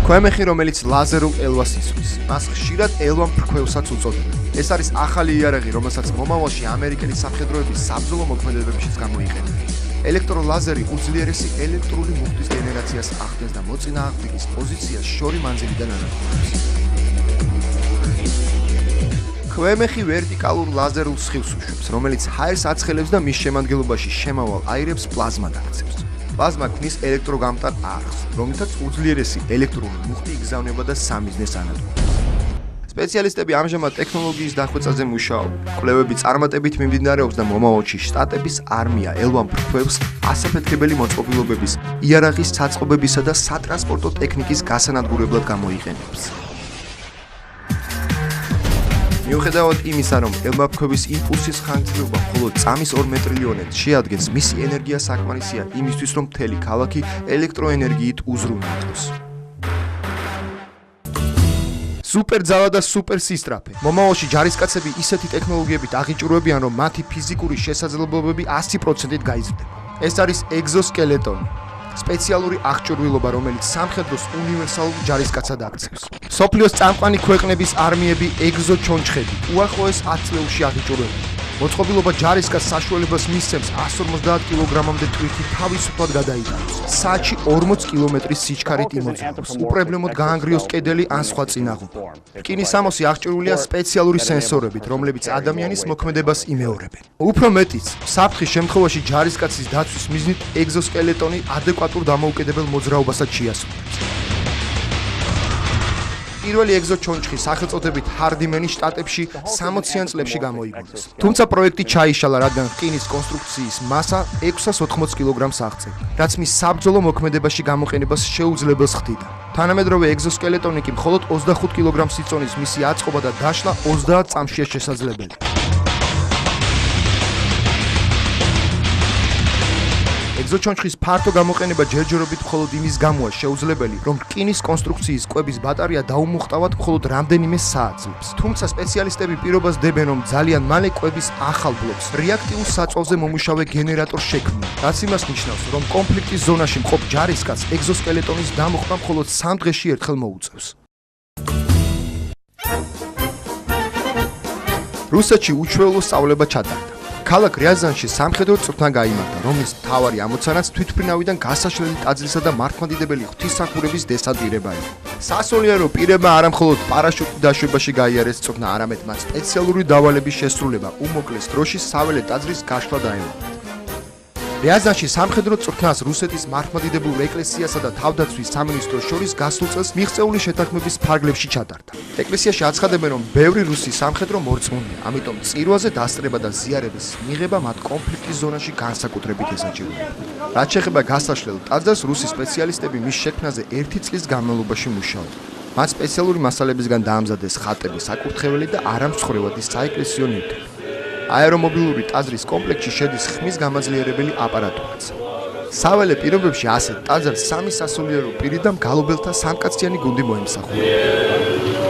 ქვემეხი, რომელიც ლაზერულ ელვას ისვრის. მას ხშირად ელვა მფრქვევსაც უწოდებენ. ეს არის ახალი იარაღი, რომელსაც მომავალში ამერიკელი სამხედროების საბრძოლო მოქმედებებშიც გამოიყენება. ელექტროლაზერი უძლიერესი ელექტრული მუხტის გენერაციას ახდენს და მოწინააღმდეგის პოზიციას შორი მანძილიდან ანადგურებს. ქვემეხი ვერტიკალურ ლაზერულ სხივს უშვებს, რომელიც ჰაერს აცხელებს და მის შემადგენლობაში შემავალ აირებს პლაზმად აქცევს. პლაზმა ქმნის ელექტროგამტარ არხს, რომლითაც უძლიერესი ელექტრული მუხტი იგზავნება და სამიზნეს ანადგურებს. სპეციალისტები ამჟამად ტექნოლოგიის დახვეწაზე მუშაობენ. კვლევები წარმატებით მიმდინარეობს და მომავალში შტატების არმია ელვა მფრქვევს ასაფეთქებელი მოწყობილობების, იარაღის საწყობებისა და სატრანსპორტო ტექნიკის გასანადგურებლად გამოიყენებს. მიუხედავად იმისა, რომ ელვამფრქვევის იმპულსის ხანგრძლივობა მხოლოდ წამის 2 მეტრილიონით შეადგენს, მისი ენერგია საკმარისია იმისთვის, რომ მთელი ქალაქი ელექტროენერგიით უზრუნველყოს. სუპერძალა და სუპერსისტრაფე. მომავალში ჯარისკაცები ისეთი ტექნოლოგიებით აღიჭურვებიან, რომ მათი ფიზიკური შესაძლებლობები 100%-ით გაიზრდება. ეს არის ეგზოსკელეტონი. სპეციალური აღჭურვილობა, რომელიც სამხედროს უნივერსალურ ჯარისკაცად აქცევს. მსოფლიოს წამყვანი ქვეყნების არმიები ეგზოჩონჩხები უახლოეს 10 წლებში აღიჭურვებიან. მოწყობილობა ჯარისკაცს საშუალებას მისცემს 150 კილოგრამამდე ტვირთი თავისუფლად გადაიტანოს. საათში 40 კილომეტრის სიჩქარით იმოძრაობს. უპრობლემოდ გაანგრიოს კედელი ან სხვა წინაღობა. რკინის ამოსი აღჭურვილია სპეციალური სენსორებით, რომლებიც ადამიანის მოქმედებას იმეორებენ. უფრო მეტიც, საფრთხის შემთხვევაში ჯარისკაცის დაცვის მიზნით ეგზოსკელეტონი ადეკვატურ დამოუკიდებელ მოძრაობასაც შეასრულებს. პირველი ეგზოჩონჩხი სახელწოდებით ჰარდიმენი შტატებში 60-იან წლებში გამოიგონეს. თუმცა პროექტი ჩაიშალა, რადგან რკინის კონსტრუქციის მასა 680 კილოგრამს აღწევდა, რაც მის საბრძოლო მოქმედებაში გამოყენებას შეუძლებელს ხდიდა. თანამედროვე ეგზოსკელეტონი კი მხოლოდ 25 კილოგრამს იწონის, მისი აწყობა და დაშლა 30 წამშია შესაძლებელი. ეგზოჩონჩხის ფართო გამოყენება ჯერჯერობით მხოლოდ იმის გამოა შეუძლებელი, რომ რკინის კონსტრუქციის კვების ბატარეა დაუმუხტავად მხოლოდ რამდენიმე საათს ძლებს. თუმცა სპეციალისტები პირობას დებენ, რომ ძალიან მალე კვების ახალ ბლოკს, რეაქტიულ საწვავზე მომუშავე გენერატორს შექმნიან, რაც იმას ნიშნავს, რომ კონფლიქტის ზონაში მყოფ ჯარისკაცს ეგზოსკელეტონის დამოხტვა მხოლოდ 3 დღეში ერთხელ მოუწევს. რუსეთში უჩვეულო სწავლება ჩატარდა. ქალაქ რიაზანში სამხედრო წვრთნა გაიმართა, რომლის მთავარი ამოცანაც თვითმფრინავიდან გასაშლელი ტაძრისა და მართლმადიდებელი ღვთისმსახურების დესანტირება იყო. სასულიერო პირებმა არა მხოლოდ პარაშუტით დაშვებაში გაიარეს წვრთნა, არამედ მათ სპეციალური დავალების შესრულება უმოკლეს დროში საველე ტაძრის გაშლა დაემატა. რიაზანში სამხედრო წვრთნას რუსეთის მართლმადიდებელ ეკლესიასა და თავდაცვის სამინისტროს შორის გასულ წელს მიღწეული შეთანხმების ფარგლებში ჩატარდა. ეკლესიაში აცხადებენ, რომ ბევრი რუსი სამხედრო მორწმუნეა, ამიტომ წირვაზე დასწრება და ზიარების მიღება მათ კონფლიქტის ზონაში განსაკუთრებით ესაჭიროება. რაც შეეხება გასაშლელ ტაძარს, რუსი სპეციალისტები მის შექმნაზე 1 წლის განმავლობაში მუშაობენ. მათ სპეციალური მასალებისგან დაამზადეს ხატები, საკურთხეველი და არამსხვრევადი საეკლესიო ნივთები. აერომობილური ტაძრის კომპლექტში შედის ხმის გამაძლიერებელი აპარატურაც. საველე პირობებში ასეთ ტაძარს 3 სასულიერო პირი და მგალობელთა 3 კაციანი გუნდი მოემსახურება.